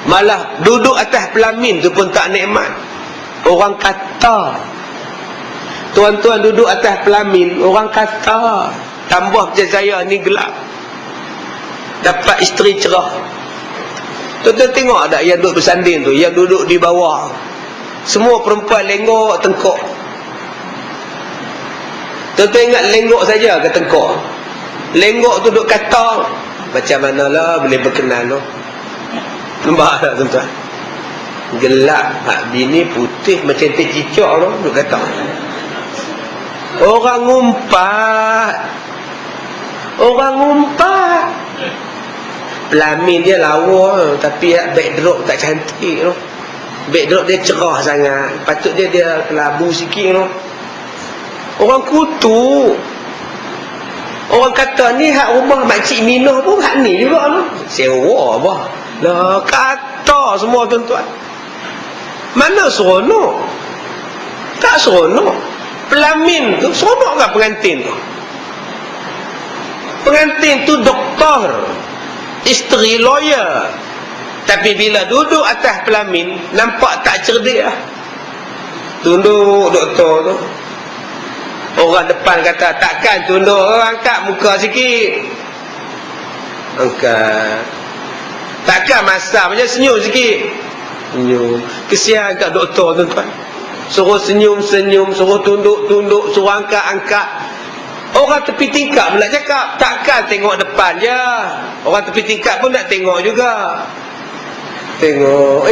Malah duduk atas pelamin tu pun tak nikmat. Orang kata. Tuan-tuan duduk atas pelamin, orang kata. Tambah macam saya ni gelap. Dapat isteri cerah. Tuan-tuan tengok tak yang duduk bersanding tu, yang duduk di bawah. Semua perempuan lenggok tengkok. Tuan-tuan ingat lenggok saja ke tengkok? Lenggok tu duduk kata. Macam manalah boleh berkenan tu. Nampak tak tuan-tuan? Gelap. Bini putih macam teh cicak tu duduk kata. Orang ngumpat. Orang ngumpat. Pelamin dia lawa, tapi backdrop tak cantik tu. Backdrop dia cerah sangat. Patut dia kelabu sikit tu. Orang kutu. Orang kata ni hak rumah makcik Minah pun hak ni juga tu. Sewa apa? Lah kata semua tuan-tuan. Mana seronok? Tak seronok. Pelamin tu seronok tak pengantin tu? Pengantin tu doktor, isteri lawyer. Tapi bila duduk atas pelamin, nampak tak cerdik lah. Tunduk doktor tu. Orang depan kata, takkan tunduk, angkat muka sikit. Angkat. Takkan masa macam senyum sikit. Senyum. Kesian kat doktor tuan-tuan. Suruh senyum-senyum, suruh tunduk-tunduk, suruh angkat-angkat. Orang tepi tingkap pula cakap, takkan tengok depan je. Orang tepi tingkap pun nak tengok juga. Tengok.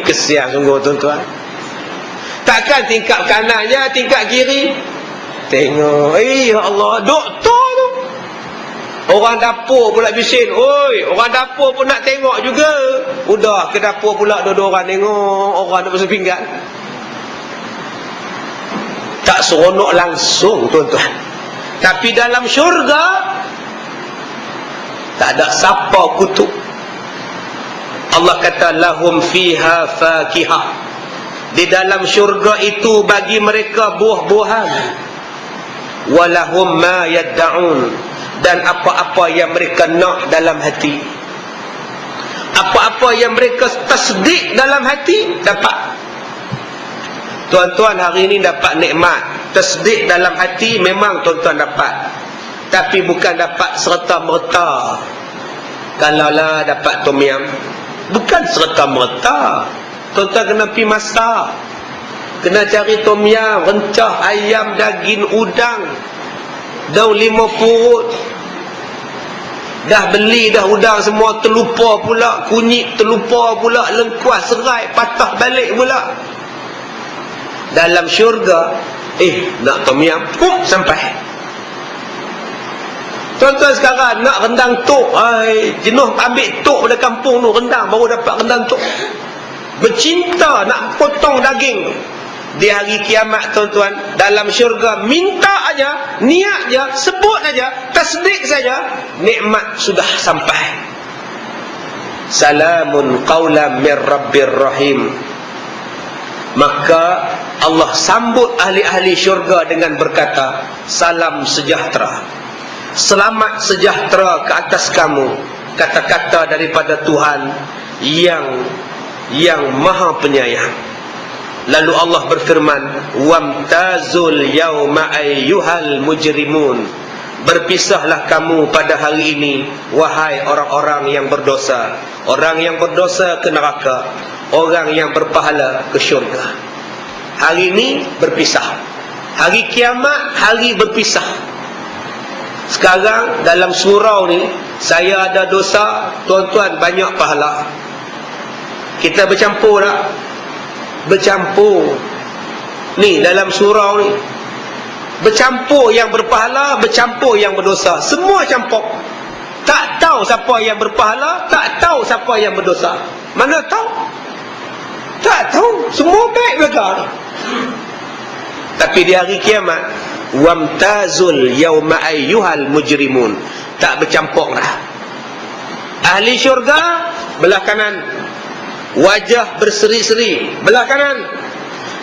Kesian sungguh tuan-tuan. Takkan tingkap kanan je, tingkap kiri. Tengok. Ya Allah, doktor tu. Orang dapur pula bising. Oi, orang dapur pun nak tengok juga. Udah ke dapur pula dua-dua orang tengok. Orang nak basuh pinggan. Tak seronok langsung tuan-tuan. Tapi dalam syurga tak ada siapa kutuk. Allah kata lahum fiha fakihah. Di dalam syurga itu bagi mereka buah-buahan. Walahum ma yadda'un. Dan apa-apa yang mereka nak dalam hati. Apa-apa yang mereka tasdik dalam hati, dapat. Tuan-tuan hari ini dapat nikmat. Tasdik dalam hati memang tuan-tuan dapat. Tapi bukan dapat serta-merta. Kalaulah dapat tom yam, bukan serta-merta. Tuan-tuan kena pergi masak. Kena cari tom yam, rencah, ayam, daging, udang. Daun 5 purut. Dah beli dah udang semua terlupa pula. Kunyit terlupa pula. Lengkuas, serai, patah balik pula. Dalam syurga, nak tom yam, sampai. Tuan-tuan sekarang nak rendang tok, jenuh ambil tok pada kampung tu, rendang, baru dapat rendang tok. Bercinta nak potong daging. Di hari kiamat tuan-tuan, dalam syurga, minta aja, niat aja, sebut aja, tasdik saja, nikmat sudah sampai. Salamun qawlan min rabbir rahim. Maka Allah sambut ahli-ahli syurga dengan berkata, salam sejahtera, selamat sejahtera ke atas kamu, kata-kata daripada Tuhan yang maha penyayang. Lalu Allah berfirman, wamtazul yauma ayyuhal mujrimun. Berpisahlah kamu pada hari ini, wahai orang-orang yang berdosa. Orang yang berdosa ke neraka, orang yang berpahala ke syurga. Hari ini berpisah. Hari kiamat, hari berpisah. Sekarang dalam surau ni, saya ada dosa, tuan-tuan banyak pahala. Kita bercampur tak? Bercampur. Ni dalam surau ni, bercampur yang berpahala, bercampur yang berdosa. Semua campur. Tak tahu siapa yang berpahala, tak tahu siapa yang berdosa. Mana tahu? Tak tahu. Semua baik belakang. Tapi di hari kiamat, wamtazul yauma ayyuhal mujrimun. Tak bercampur dah. Ahli syurga belah kanan, wajah berseri-seri belah kanan.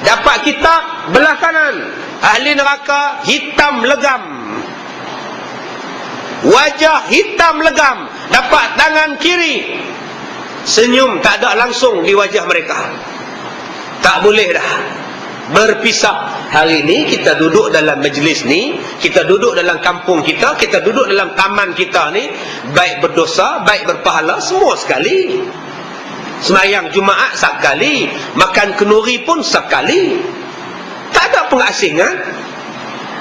Dapat kitab belah kanan. Ahli neraka hitam legam, wajah hitam legam. Dapat tangan kiri. Senyum tak ada langsung di wajah mereka. Tak boleh dah berpisah. Hari ni kita duduk dalam majlis ni, kita duduk dalam kampung kita, kita duduk dalam taman kita ni, baik berdosa, baik berpahala, semua sekali. Semayang Jumaat sekali, makan kenduri pun sekali. Tak ada pengasingan.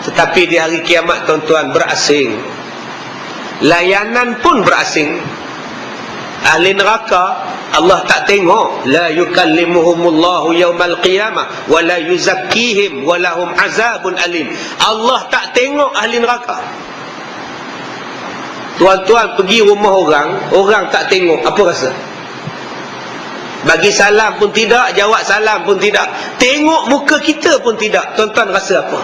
Tetapi di hari kiamat tuan-tuan berasing. Layanan pun berasing. Ahli neraka Allah tak tengok. La yukallimuhumullahu yawmal qiyamah wa la yuzakkihim wa lahum azabun alim. Allah tak tengok ahli neraka. Tuan-tuan pergi rumah orang, orang tak tengok, apa rasa? Bagi salam pun tidak, jawab salam pun tidak, tengok muka kita pun tidak. Tuan-tuan rasa apa?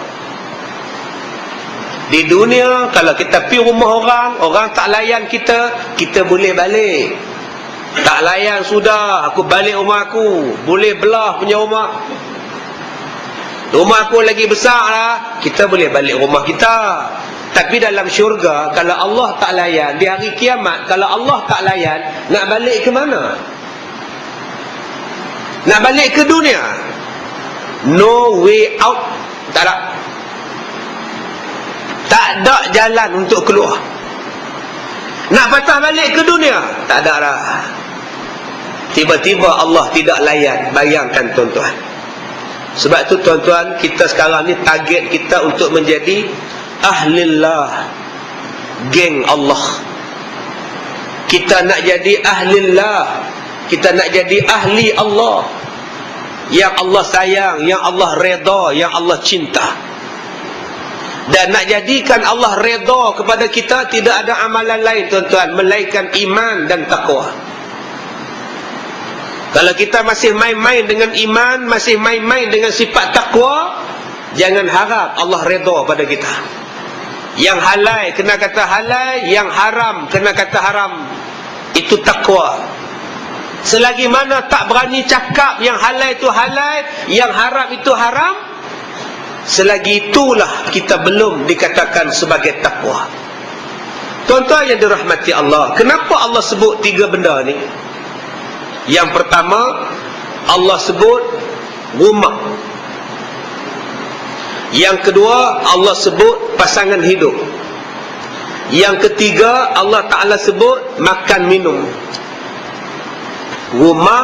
Di dunia kalau kita pergi rumah orang, orang tak layan kita, kita boleh balik. Tak layan sudah, aku balik rumah aku. Boleh belah punya rumah. Rumah aku lagi besar lah, kita boleh balik rumah kita. Tapi dalam syurga, kalau Allah tak layan, di hari kiamat, kalau Allah tak layan, nak balik ke mana? Nak balik ke dunia? No way out. Tak ada. Tak ada jalan untuk keluar. Nak patah balik ke dunia? Tak ada dah. Tiba-tiba Allah tidak layan. Bayangkan tuan-tuan. Sebab tu tuan-tuan, kita sekarang ni target kita untuk menjadi ahlillah, geng Allah. Kita nak jadi ahlillah, kita nak jadi ahli Allah, yang Allah sayang, yang Allah redha, yang Allah cinta. Dan nak jadikan Allah redha kepada kita, tidak ada amalan lain tuan-tuan melainkan iman dan takwa. Kalau kita masih main-main dengan iman, masih main-main dengan sifat takwa, jangan harap Allah redha pada kita. Yang halal kena kata halal, yang haram kena kata haram. Itu takwa. Selagi mana tak berani cakap yang halal itu halal, yang haram itu haram, selagi itulah kita belum dikatakan sebagai takwa. Tuan-tuan yang dirahmati Allah, kenapa Allah sebut tiga benda ni? Yang pertama, Allah sebut rumah. Yang kedua, Allah sebut pasangan hidup. Yang ketiga, Allah Ta'ala sebut makan minum. Rumah,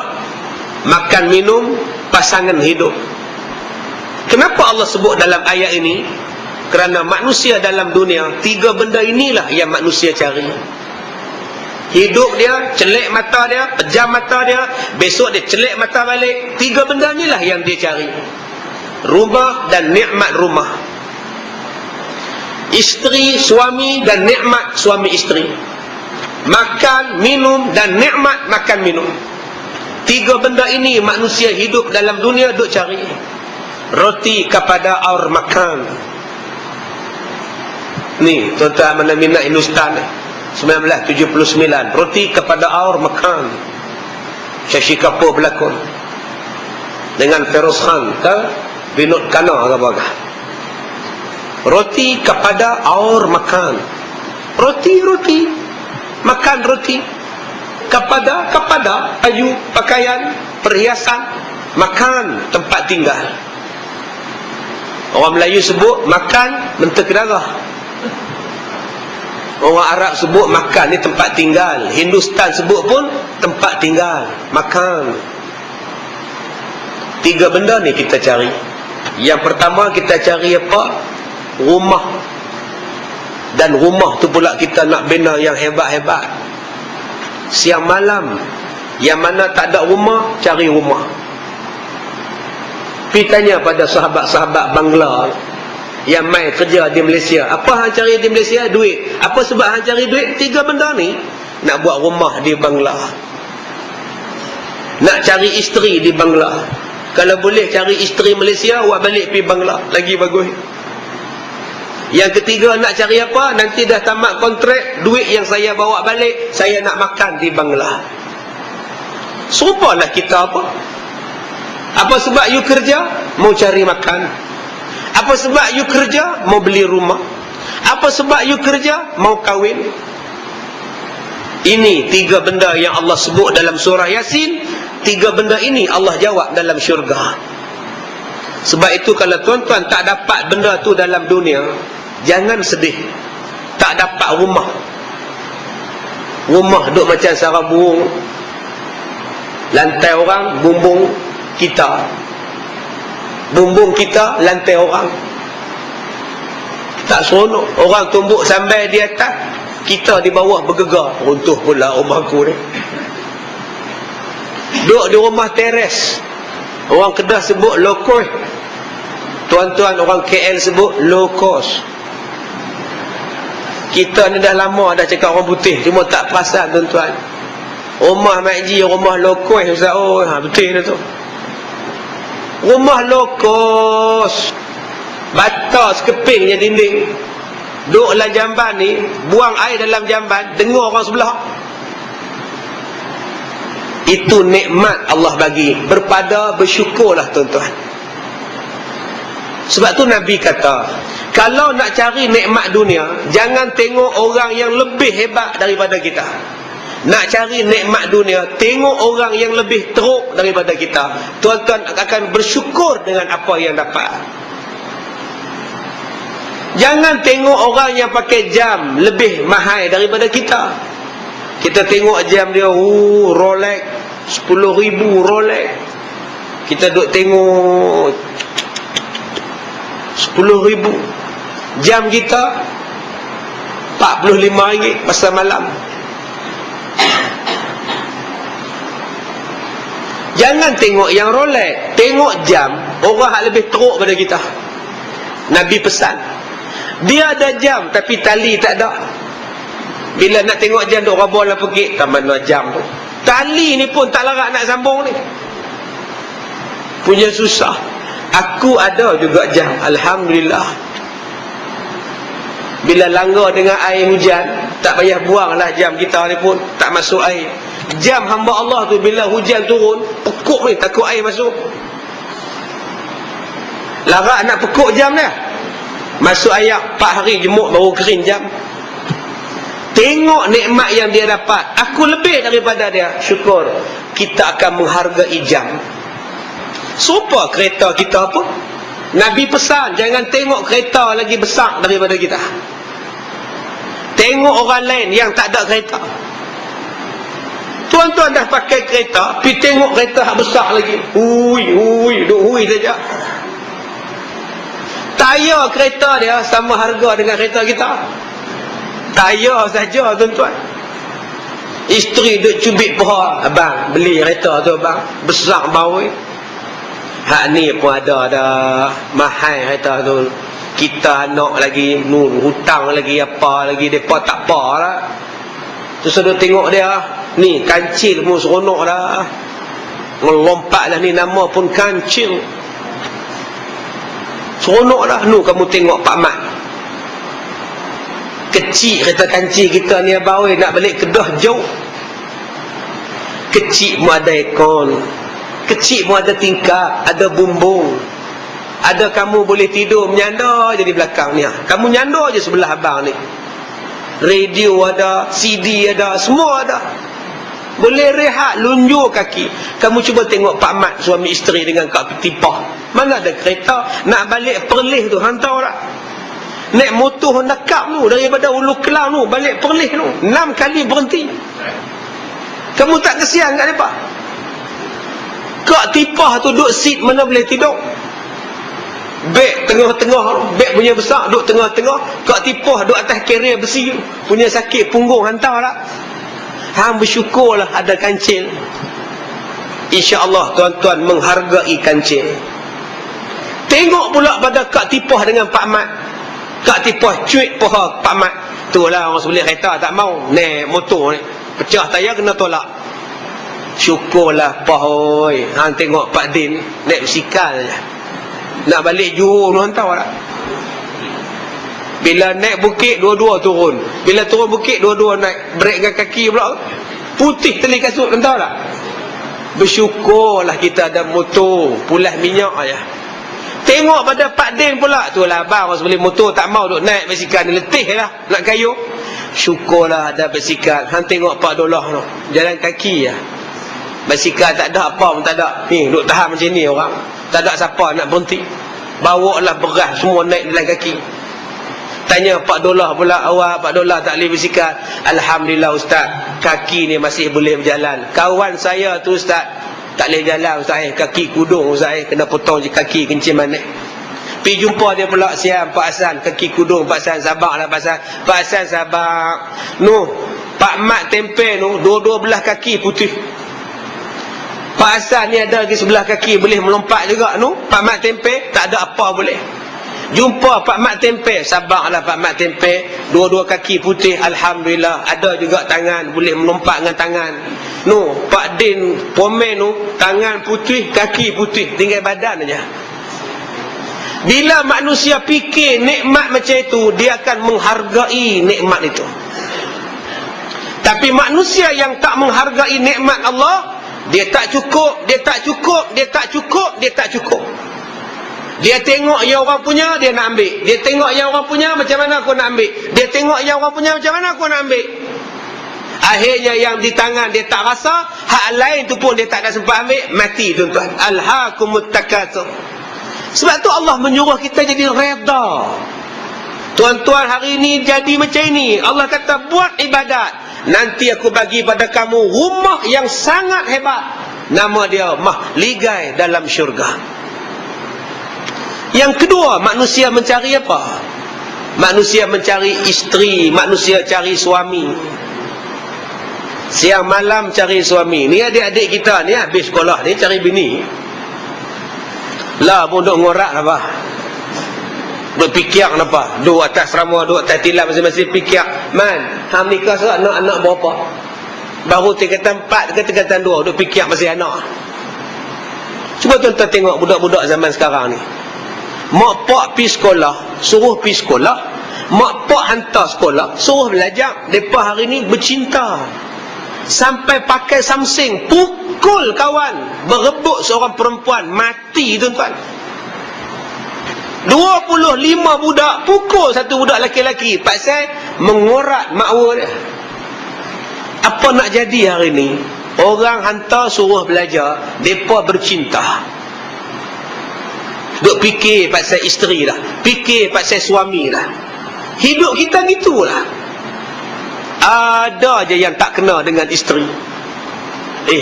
makan minum, pasangan hidup. Kenapa Allah sebut dalam ayat ini? Kerana manusia dalam dunia, tiga benda inilah yang manusia cari. Hidup dia, celik mata dia, pejam mata dia, besok dia celik mata balik. Tiga benda inilah yang dia cari. Rumah dan nikmat rumah. Isteri, suami dan nikmat suami isteri. Makan, minum dan nikmat makan minum. Tiga benda ini manusia hidup dalam dunia duk cari. Roti kepada aur makan. Ni tuan-tuan mana minat Hindustan 1979, roti kepada aur makan. Shashi Kapoor berlakon dengan Feroz Khan ke Vinod Khanna ke apa. Roti kepada aur makan. Roti makan roti. Kepada baju, pakaian, perhiasan, makan tempat tinggal. Orang Melayu sebut makan mentega darah. Orang Arab sebut makan ni tempat tinggal. Hindustan sebut pun tempat tinggal, makan. Tiga benda ni kita cari. Yang pertama kita cari apa? Rumah. Dan rumah tu pula kita nak bina yang hebat-hebat. Siang malam, yang mana tak ada rumah, cari rumah. Pergi tanya pada sahabat-sahabat Bangla yang mai kerja di Malaysia, apa hang cari di Malaysia? Duit. Apa sebab hang cari duit? Tiga benda ni. Nak buat rumah di Bangla, nak cari isteri di Bangla. Kalau boleh cari isteri Malaysia, awak balik pergi Bangla, lagi bagus. Yang ketiga, nak cari apa? Nanti dah tamat kontrak, duit yang saya bawa balik, saya nak makan di Bangla. Serupalah kita apa? Apa sebab you kerja? Mau cari makan. Apa sebab you kerja? Mau beli rumah. Apa sebab you kerja? Mau kahwin. Ini 3 benda yang Allah sebut dalam surah Yasin. 3 benda ini Allah jawab dalam syurga. Sebab itu kalau tuan-tuan tak dapat benda tu dalam dunia, jangan sedih. Tak dapat rumah. Rumah duk macam sarang burung. Lantai orang, bumbung kita. Bumbung kita, lantai orang. Tak seronok. Orang tumbuk sampai di atas, kita di bawah bergegar. Runtuh pula rumahku ni. Duduk di rumah teres. Orang Kedah sebut low cost. Tuan-tuan orang KL sebut low cost. Kita ni dah lama dah cakap orang putih, cuma tak perasan tuan-tuan. Rumah Mak Ji, rumah low cost Ustaz. Oh, betul dah tu. Rumah low cost. Bata sekeping je dinding. Duduk dalam jamban ni, buang air dalam jamban, dengar orang sebelah. Itu nikmat Allah bagi. Berpada bersyukurlah tuan-tuan. Sebab tu Nabi kata, kalau nak cari nikmat dunia, jangan tengok orang yang lebih hebat daripada kita. Nak cari nikmat dunia, tengok orang yang lebih teruk daripada kita. Tuan-tuan akan bersyukur dengan apa yang dapat. Jangan tengok orang yang pakai jam lebih mahal daripada kita. Kita tengok jam dia, Rolex 10,000 Rolex. Kita duk tengok 10,000. Jam kita RM45 pasal malam. Jangan tengok yang Rolex, tengok jam orang yang lebih teruk pada kita. Nabi pesan, dia ada jam tapi tali tak ada. Bila nak tengok jam duk rabol lah pergi, tak mana jam tu. Tali ni pun tak larat nak sambung ni. Punya susah. Aku ada juga jam, alhamdulillah. Bila langgar dengan air hujan, tak payah buanglah jam kita ni pun, tak masuk air. Jam hamba Allah tu bila hujan turun, pekuk ni, takut air masuk. Larat nak pekuk jam dia. Masuk air 4 hari jemuk baru kering jam. Tengok nikmat yang dia dapat. Aku lebih daripada dia, syukur. Kita akan menghargai jam. Serupa kereta kita pun. Nabi pesan, jangan tengok kereta lagi besar daripada kita. Tengok orang lain yang tak ada kereta. Tuan-tuan dah pakai kereta, pergi tengok kereta yang besar lagi. Duk hui saja. Tayar kereta dia sama harga dengan kereta kita. Tayar saja tuan-tuan. Isteri duk cubit paha, abang beli kereta tu abang, besar bau. Hak ni pun ada dah, mahal kereta tu. Kita anak lagi hutang lagi apa lagi, depa tak apa lah. Terus duk tengok dia, ni kancil pun seronok dah. Melompat dah ni, nama pun kancil. Seronok dah. Nu kamu tengok Pak Mat. Kecil kereta kancil kita ni abang, nak balik Kedah jauh. Kecil pun ada aircon. Kecil pun ada tingkap, ada bumbung. Ada kamu boleh tidur menyandar je di belakang ni. Kamu nyandar je sebelah abang ni. Radio ada, CD ada, semua ada. Boleh rehat, lunjur kaki. Kamu cuba tengok Pak Mat suami isteri dengan Kak Tipah. Mana ada kereta nak balik Perlis tu, hantar tak? Naik motor Honda Cup tu, daripada Ulu Kelang tu balik Perlis tu, 6 kali berhenti. Kamu tak kesian kat mereka? Kak Tipah tu duduk seat mana boleh tidur. Beg tengah-tengah, beg punya besar, duduk tengah-tengah. Kak Tipah duduk atas kereta besi, punya sakit punggung, hantar tak? Hang bersyukurlah ada kancil. InsyaAllah tuan-tuan menghargai kancil. Tengok pula pada Kak Tipah dengan Pak Mat. Kak Tipah cuit paha Pak Mat. Itulah orang sebeli kereta tak mau naik motor ni, pecah tayar kena tolak. Syukurlah pahoi. Hang tengok Pak Din naik basikal je. Nak balik Johor tu hantar tak? Bila naik bukit dua-dua turun. Bila turun bukit dua-dua naik. Brek dengan kaki pula. Putih teli kasut hantar tak? Bersyukurlah kita ada motor, pulas minyak aja. Tengok pada Pak Din pula, tu lah abang masa beli motor tak mau duk naik basikal ni, letih lah nak kayuh. syukurlah ada basikal. Hang tengok $4 tu, jalan kaki lah. Basikal tak ada, apa pun tak ada. Ni duk tahan macam ni orang, tak ada siapa nak berhenti. Bawa lah beras semua naik jalan kaki. Tanya $4 pula, awak $4 tak boleh basikal. Alhamdulillah ustaz, kaki ni masih boleh berjalan. Kawan saya tu ustaz, tak boleh jalan ustaz, kaki kudung ustaz, kena potong je kaki kencing manik. Pergi jumpa dia pula, siang Pak Hasan, kaki kudung. Pak Hasan sabarlah Pak Hasan. Pak Hasan sabar. Pak Mat tempe dua-dua belah kaki putih. Pak Hasan ni ada lagi sebelah kaki boleh melompat juga Pak Mat tempe tak ada apa boleh. Jumpa Pak Mat tempe, sabarlah Pak Mat tempe, dua-dua kaki putih. Alhamdulillah, ada juga tangan boleh melompat dengan tangan. Pak Din Pomen tangan putih, kaki putih, tinggal badan aja. Bila manusia fikir nikmat macam itu, dia akan menghargai nikmat itu. Tapi manusia yang tak menghargai nikmat Allah, dia tak cukup, dia tak cukup, dia tak cukup, dia tak cukup. Dia tengok yang orang punya, dia nak ambil. Dia tengok yang orang punya, macam mana aku nak ambil. Dia tengok yang orang punya, macam mana aku nak ambil. Akhirnya yang di tangan dia tak rasa, hak lain tu pun dia tak ada sempat ambil, mati tuan-tuan. Alhaakumut takatsur. Sebab tu Allah menyuruh kita jadi reda. Tuan-tuan, hari ini jadi macam ini. Allah kata buat ibadat, nanti aku bagi pada kamu rumah yang sangat hebat. Nama dia mahligai dalam syurga. Yang kedua, manusia mencari apa? Manusia mencari isteri, manusia cari suami. Siang malam cari suami. Ni adik-adik kita ni habis sekolah ni cari bini. Lah pun duk ngorak apa? Duk fikir apa? Duk atas ramah, duk atas tilap masing-masing fikir. Man, hang nikah serak anak berapa? Baru tingkatan 4 ke tingkatan 2 duk fikir masih anak. Cuba tuan-tuan tengok budak-budak zaman sekarang ni. Mak pak pergi sekolah, suruh pergi sekolah. Mak pak hantar sekolah, suruh belajar. Depa hari ni bercinta. Sampai pakai Samsung, pukul kawan, berebut seorang perempuan, mati tuan-tuan. 25 budak pukul satu budak lelaki-lelaki pasal mengorat makwa dia. Apa nak jadi hari ni? Orang hantar suruh belajar, depa bercinta. Duk fikir pasal isteri dah, fikir pasal suami dah. Hidup kita gitulah. Ada je yang tak kena dengan isteri.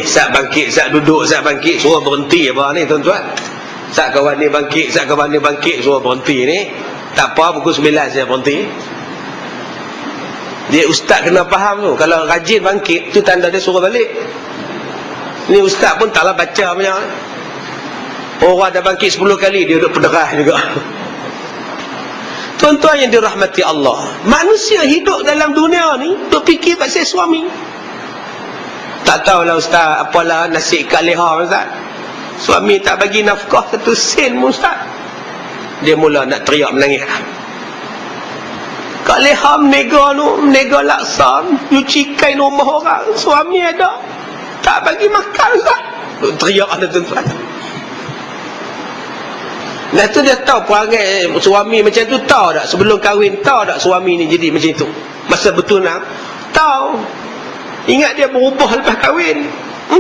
Sat bangkit, sat duduk, sat bangkit, suruh berhenti apa ni tuan-tuan. Sat kawan ni bangkit, sat kawan ni bangkit, suruh berhenti ni. Tak apa, pukul 9 saya berhenti. Dia ustaz kena faham tu. Kalau rajin bangkit, tu tanda dia suruh balik. Ni ustaz pun taklah baca banyak. Orang dah bangkit 10 kali, dia duduk pederah juga. Tuan-tuan yang dirahmati Allah, manusia hidup dalam dunia ni duk fikir pasal suami. Tak tahulah ustaz, apalah nasib Kak Leha ustaz. Suami tak bagi nafkah 1 sen pun ustaz. Dia mula nak teriak menangis. Kak Leha menega laksa, nyuci kain rumah orang. Suami ada, tak bagi makan ustaz. Duk teriak ada tuan-tuan. Dah tu dia tahu perangai suami macam tu, tahu tak? Sebelum kahwin, tahu tak suami ni jadi macam tu? Masa bertunang, tahu. Ingat dia berubah lepas kahwin.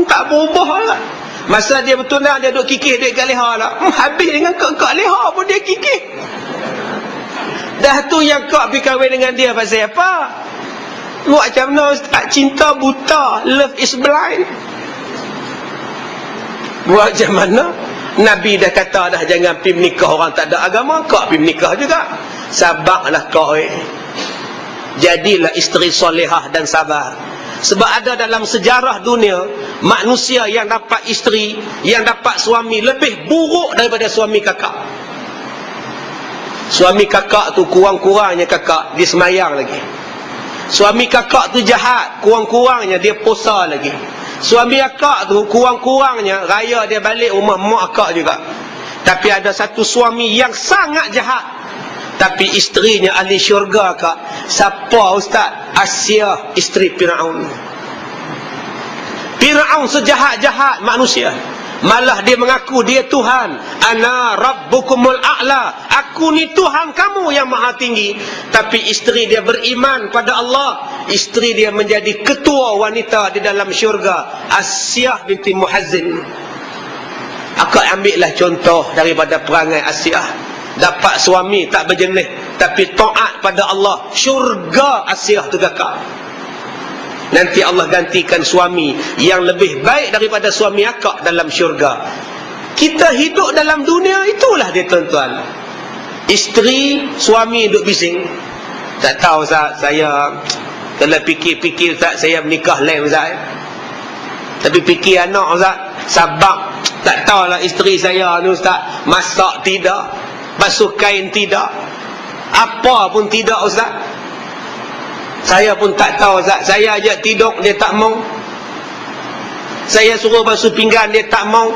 Tak berubah lah. Masa dia bertunang, dia duduk kikih duit Kak Leha lah. Habis dengan Kak Leha pun dia kikih. Dah tu yang Kak pergi kahwin dengan dia pasal apa? Buat macam mana ustaz? Cinta buta, love is blind. Buat macam mana? Nabi dah kata dah, jangan pergi menikah orang tak ada agama. Kau pergi menikah juga. Sabarlah kau. Jadilah isteri solehah dan sabar. Sebab ada dalam sejarah dunia, manusia yang dapat isteri, yang dapat suami lebih buruk daripada suami kakak. Suami kakak tu kurang-kurangnya kakak dia semayang lagi. Suami kakak tu jahat, kurang-kurangnya dia puasa lagi. Suami akak tu kurang-kurangnya raya dia balik rumah mak akak juga. Tapi ada satu suami yang sangat jahat, tapi isterinya ahli syurga akak. Siapa ustaz? Asia, isteri Firaun. Firaun sejahat-jahat manusia. Malah dia mengaku dia Tuhan. Ana rabbukumul a'la. Aku ni Tuhan kamu yang maha tinggi. Tapi isteri dia beriman pada Allah. Isteri dia menjadi ketua wanita di dalam syurga. Asyah binti Muhazzin. Akak ambillah contoh daripada perangai Asyah. Dapat suami tak berjenis, tapi taat pada Allah. Syurga Asyah tu kakak. Nanti Allah gantikan suami yang lebih baik daripada suami akak dalam syurga. Kita hidup dalam dunia itulah dia tuan-tuan. Isteri, suami duduk bising. Tak tahu Ustaz, saya kalau fikir-fikir Ustaz, saya menikah lain Ustaz. Tapi fikir anak Ustaz, sabak. Tak tahulah isteri saya ni Ustaz, masak tidak, basuh kain tidak, apa pun tidak Ustaz. Saya pun tak tahu Ustaz. Saya ajak tidur, dia tak mau. Saya suruh basuh pinggan, dia tak mau.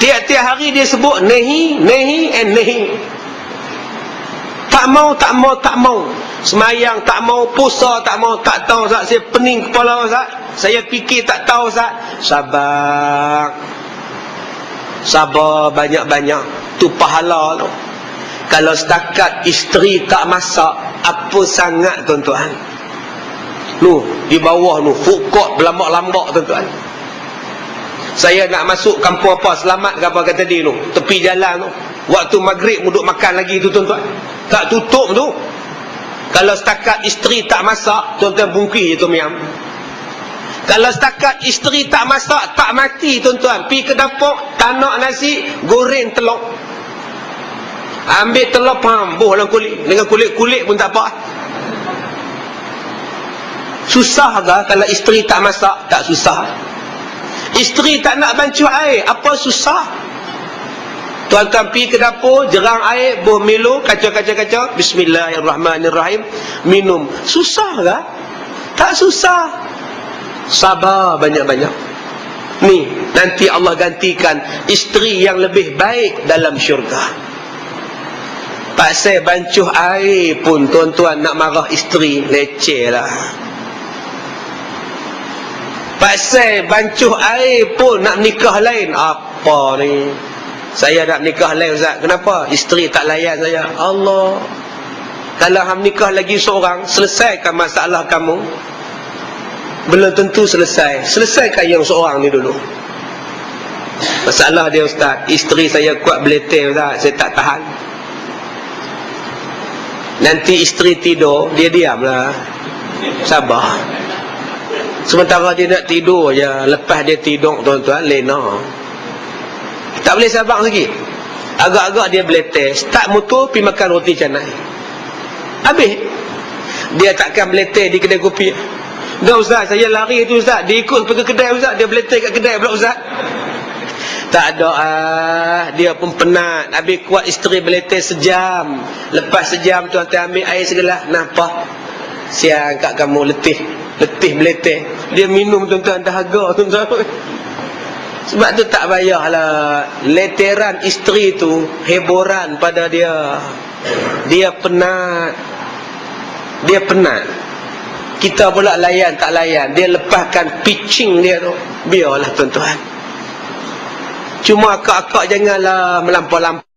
Tiap-tiap hari dia sebut nehi, nehi and nehi. Tak mau, tak mau, tak mau. Semayang tak mau, puasa tak mau. Tak tahu Ustaz, saya pening kepala Ustaz. Saya fikir tak tahu Ustaz. Sabar. Sabar banyak-banyak. Tu pahala tu. Kalau setakat isteri tak masak, apa sangat tuan-tuan. Nu, di bawah nu, food court berlambak-lambak tuan-tuan. Saya nak masuk kampung apa, Selamat ke apa kata dia tu, tepi jalan tu. Waktu maghrib duduk makan lagi tu tuan-tuan. Tak tutup tu. Kalau setakat isteri tak masak, tuan-tuan bungkih je tu miam. Kalau setakat isteri tak masak, tak mati tuan-tuan. Pergi ke dapur, tanak nasi, goreng telur. Ambil telur, pambuh dalam kulit. Dengan kulit-kulit pun tak apa. Susah ke kalau isteri tak masak? Tak susah. Isteri tak nak bancuh air, apa susah? Tuan-tuan pergi ke dapur, jerang air, buh Milo, kaca-kaca-kaca, bismillahirrahmanirrahim, minum. Susah ke? Tak susah. Sabar banyak-banyak. Ni, nanti Allah gantikan isteri yang lebih baik dalam syurga. Pasal bancuh air pun tuan-tuan nak marah isteri, leceh lah. Pasal bancuh air pun nak nikah lain. Apa ni? Saya nak nikah lain Ustaz. Kenapa? Isteri tak layan saya. Allah. Kalau ham nikah lagi seorang, selesaikan masalah kamu. Belum tentu selesai. Selesaikan yang seorang ni dulu. Masalah dia Ustaz, isteri saya kuat beletih Ustaz, saya tak tahan. Nanti isteri tidur, dia diamlah. Sabar. Sementara dia nak tidur je, lepas dia tidur tuan-tuan, lena. Tak boleh sabar lagi. Agak-agak dia beletih, start motor pergi makan roti canai. Habis. Dia takkan beletih di kedai kopi. Dah Ustaz, saya lari tu Ustaz, dia ikut pergi ke kedai Ustaz, dia beletih kat kedai pula Ustaz. Tak ada dia pun penat. Habis kuat isteri beletih sejam. Lepas sejam tuan-tuan ambil air segelas, nampak siang kat kamu letih beletih. Dia minum tuan-tuan, dahaga tuan-tuan. Sebab tu tak payahlah. Leteran isteri tu hiburan pada dia. Dia penat. Kita pula layan tak layan. Dia lepaskan pitching dia tu. Biarlah tuan-tuan. Cuma akak-akak janganlah melampau-lampau.